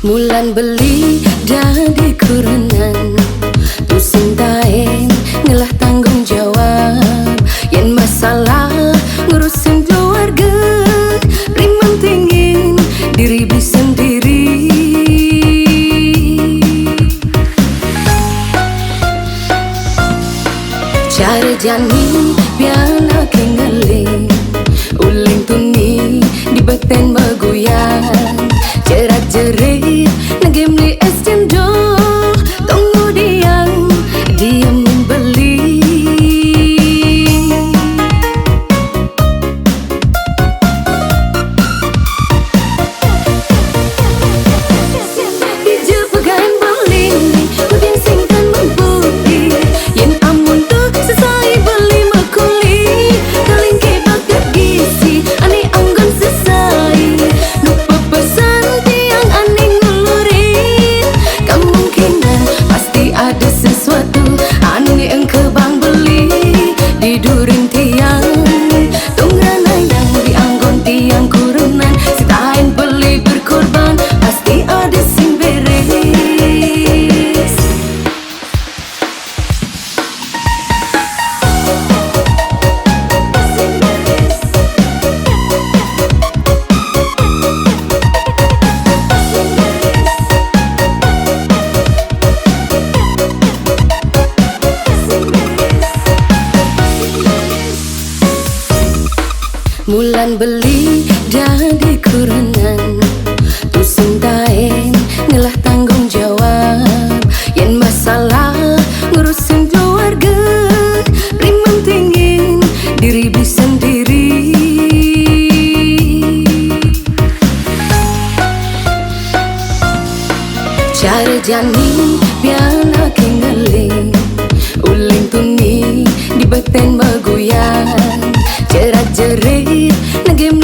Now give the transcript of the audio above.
Mulan beli jadi kurenan tu sintain ngelah tanggung jawab yen masalah ngurusin keluarga riman tingin diri bisa sendiri cara janin biana kengeling uling tuni di beten baguyan jerat jerit nagem li es cendol tunggu diam diam membeli hijau pegan beling udin singkan membuli yen amun tu sesai beli makuli kaling kebak tergisi ane anggon sesai lupa pesan tiang ane ngulurin kemungkinan pasti ada sesuatu ane engke bang beli di durin tiang tungranai yang di anggon tiang kurunan sitain beli berkorban pasti ada sing beres. Mulan beli jadi kurenan tu sintain ngelah tanggung jawab yen masalah ngurusin keluarga riman tingin diri bisa sendiri cara janin biana kengeling uling tuni di beten baguyan jerat jerit nagem